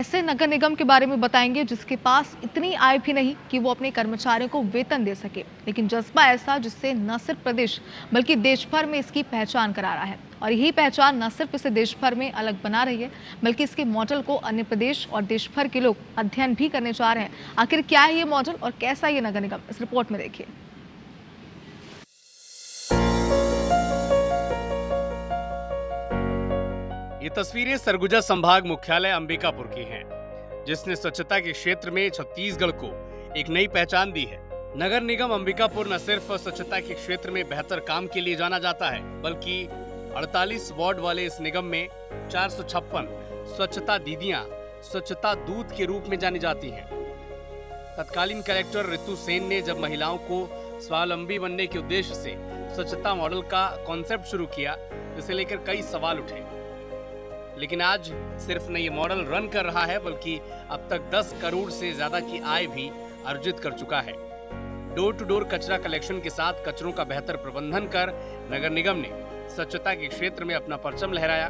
ऐसे नगर निगम के बारे में बताएंगे जिसके पास इतनी आय भी नहीं कि वो अपने कर्मचारियों को वेतन दे सके, लेकिन जज्बा ऐसा जिससे न सिर्फ प्रदेश बल्कि देश भर में इसकी पहचान करा रहा है। और यही पहचान न सिर्फ इसे देश भर में अलग बना रही है, बल्कि इसके मॉडल को अन्य प्रदेश और देश भर के लोग अध्ययन भी करने जा रहे हैं। आखिर क्या है ये मॉडल और कैसा ये नगर निगम, इस रिपोर्ट में देखिए। ये तस्वीरें सरगुजा संभाग मुख्यालय अंबिकापुर की हैं, जिसने स्वच्छता के क्षेत्र में छत्तीसगढ़ को एक नई पहचान दी है। नगर निगम अंबिकापुर न सिर्फ स्वच्छता के क्षेत्र में बेहतर काम के लिए जाना जाता है, बल्कि 48 वार्ड वाले इस निगम में 456 स्वच्छता दीदियां स्वच्छता दूत के रूप में जानी जाती हैं। तत्कालीन कलेक्टर ऋतु सेन ने जब महिलाओं को स्वावलंबी बनने के उद्देश्य से स्वच्छता मॉडल का कॉन्सेप्ट शुरू किया, इसे लेकर कई सवाल उठे। लेकिन आज सिर्फ न ये मॉडल रन कर रहा है, बल्कि अब तक 10 करोड़ से ज्यादा की आय भी अर्जित कर चुका है। डोर टू डोर कचरा कलेक्शन के साथ कचरों का बेहतर प्रबंधन कर नगर निगम ने स्वच्छता के क्षेत्र में अपना परचम लहराया।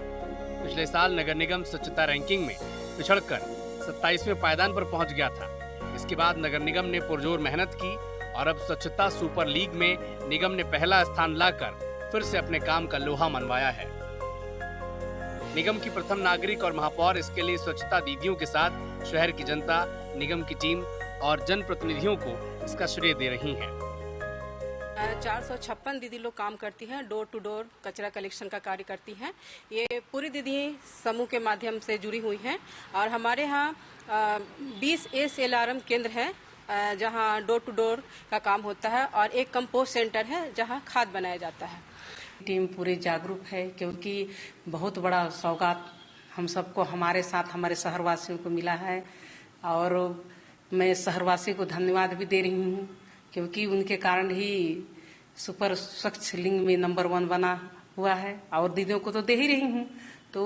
पिछले साल नगर निगम स्वच्छता रैंकिंग में पिछड़कर 27वें पायदान पर पहुंच गया था। इसके बाद नगर निगम ने पुरजोर मेहनत की और अब स्वच्छता सुपर लीग में निगम ने पहला स्थान लाकर फिर से अपने काम का लोहा मनवाया है। निगम की प्रथम नागरिक और महापौर इसके लिए स्वच्छता दीदियों के साथ शहर की जनता, निगम की टीम और जनप्रतिनिधियों को इसका श्रेय दे रही हैं। 456 दीदी लोग काम करती हैं, डोर टू डोर कचरा कलेक्शन का कार्य करती हैं। ये पूरी दीदी समूह के माध्यम से जुड़ी हुई हैं और हमारे यहाँ 20 SLRM केंद्र है जहाँ डोर टू डोर का काम होता है और एक कंपोस्ट सेंटर है जहाँ खाद बनाया जाता है। टीम पूरी जागरूक है क्योंकि बहुत बड़ा सौगात हम सबको हमारे साथ हमारे शहरवासियों को मिला है और मैं शहरवासी को धन्यवाद भी दे रही हूँ क्योंकि उनके कारण ही सुपर स्वच्छ लिंग में नंबर 1 बना हुआ है और दीदियों को तो दे ही रही हूँ। तो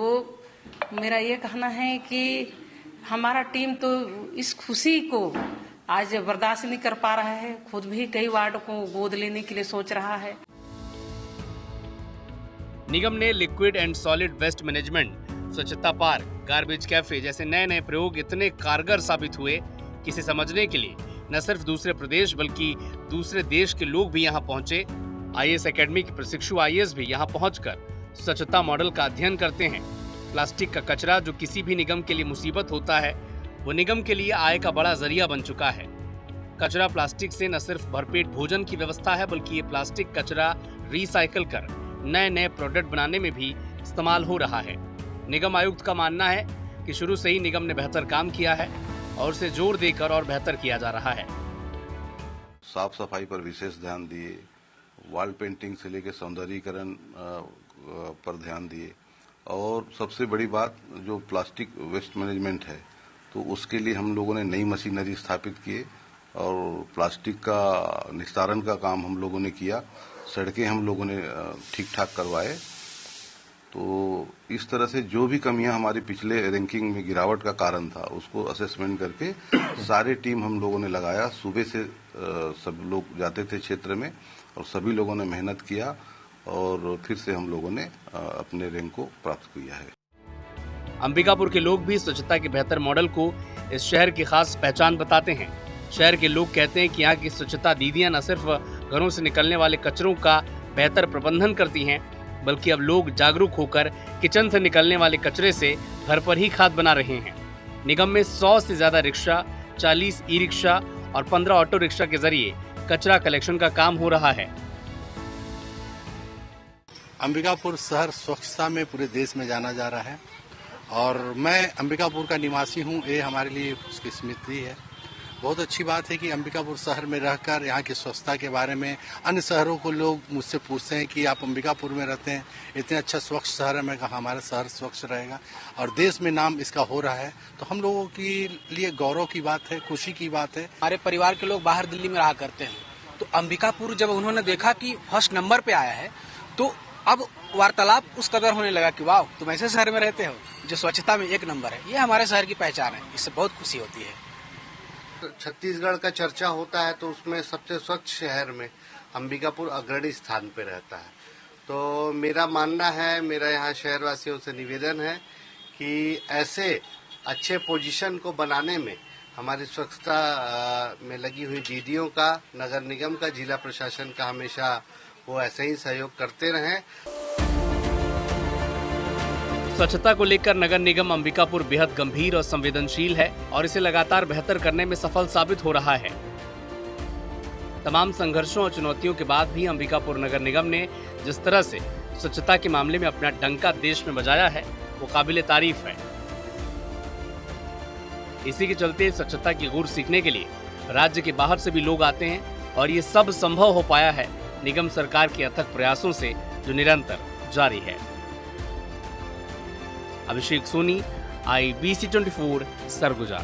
मेरा ये कहना है कि हमारा टीम तो इस खुशी को आज बर्दाश्त नहीं कर पा रहा है, खुद भी कई वार्ड को गोद लेने के लिए सोच रहा है। निगम ने liquid and solid waste management, स्वच्छता पार्क, गार्बेज कैफे जैसे नए नए प्रयोग इतने कारगर साबित हुए कि इसे समझने के लिए न सिर्फ दूसरे प्रदेश बल्कि दूसरे देश के लोग भी यहाँ पहुंचे। IAS एकेडमी के प्रशिक्षु IAS भी यहाँ पहुंचकर स्वच्छता मॉडल का अध्ययन करते हैं। प्लास्टिक का कचरा जो किसी भी निगम के लिए मुसीबत होता है, वो निगम के लिए आय का बड़ा जरिया बन चुका है। कचरा प्लास्टिक से न सिर्फ भरपेट भोजन की व्यवस्था है, बल्कि ये प्लास्टिक कचरा रिसाइकल कर नए नए प्रोडक्ट बनाने में भी इस्तेमाल हो रहा है। निगम आयुक्त का मानना है कि शुरू से ही निगम ने बेहतर काम किया है और उसे जोर देकर और बेहतर किया जा रहा है। साफ सफाई पर विशेष ध्यान दिए, वॉल पेंटिंग से लेकर सौंदर्यीकरण पर ध्यान दिए और सबसे बड़ी बात जो प्लास्टिक वेस्ट मैनेजमेंट है, तो उसके लिए हम लोगों ने नई मशीनरी स्थापित किए और प्लास्टिक का निस्तारण का काम हम लोगों ने किया। सड़कें हम लोगों ने ठीक ठाक करवाए। तो इस तरह से जो भी कमियां हमारी पिछले रैंकिंग में गिरावट का कारण था, उसको असेसमेंट करके सारे टीम हम लोगों ने लगाया। सुबह से सब लोग जाते थे क्षेत्र में और सभी लोगों ने मेहनत किया और फिर से हम लोगों ने अपने रैंक को प्राप्त किया है। अंबिकापुर के लोग भी स्वच्छता के बेहतर मॉडल को इस शहर की खास पहचान बताते हैं। शहर के लोग कहते हैं कि यहाँ की स्वच्छता दीदियां न सिर्फ घरों से निकलने वाले कचरों का बेहतर प्रबंधन करती हैं, बल्कि अब लोग जागरूक होकर किचन से निकलने वाले कचरे से घर पर ही खाद बना रहे हैं। निगम में 100 से ज्यादा रिक्शा, 40 ई-रिक्शा और 15 ऑटो रिक्शा के जरिए कचरा कलेक्शन का काम हो रहा है। अंबिकापुर शहर स्वच्छता में पूरे देश में जाना जा रहा है और मैं अंबिकापुर का निवासी हूँ। ये हमारे लिए उसकी स्मृति है। बहुत अच्छी बात है कि अंबिकापुर शहर में रहकर यहाँ की स्वच्छता के बारे में अन्य शहरों को लोग मुझसे पूछते हैं कि आप अंबिकापुर में रहते हैं, इतने अच्छा स्वच्छ शहर है। मैं कहा हमारा शहर स्वच्छ रहेगा और देश में नाम इसका हो रहा है, तो हम लोगों के लिए गौरव की बात है, खुशी की बात है। हमारे परिवार के लोग बाहर दिल्ली में रहा करते हैं, तो अंबिकापुर जब उन्होंने देखा कि फर्स्ट नंबर पे आया है, तो अब वार्तालाप उस कदर होने लगा कि वाह, तुम ऐसे शहर में रहते हो जो स्वच्छता में 1 नंबर है। ये हमारे शहर की पहचान है, इससे बहुत खुशी होती है। छत्तीसगढ़ का चर्चा होता है तो उसमें सबसे स्वच्छ शहर में अंबिकापुर अग्रणी स्थान पे रहता है। तो मेरा मानना है, मेरा यहाँ शहरवासियों से निवेदन है कि ऐसे अच्छे पोजीशन को बनाने में हमारी स्वच्छता में लगी हुई दीदियों का, नगर निगम का, जिला प्रशासन का हमेशा वो ऐसे ही सहयोग करते रहें। स्वच्छता को लेकर नगर निगम अंबिकापुर बेहद गंभीर और संवेदनशील है और इसे लगातार बेहतर करने में सफल साबित हो रहा है। तमाम संघर्षों और चुनौतियों के बाद भी अंबिकापुर नगर निगम ने जिस तरह से स्वच्छता के मामले में अपना डंका देश में बजाया है, वो काबिले तारीफ है। इसी के चलते स्वच्छता की गुर सीखने के लिए राज्य के बाहर से भी लोग आते हैं और ये सब संभव हो पाया है निगम सरकार के अथक प्रयासों से, जो निरंतर जारी है। अभिषेक सोनी, IBC 24, सरगुजा।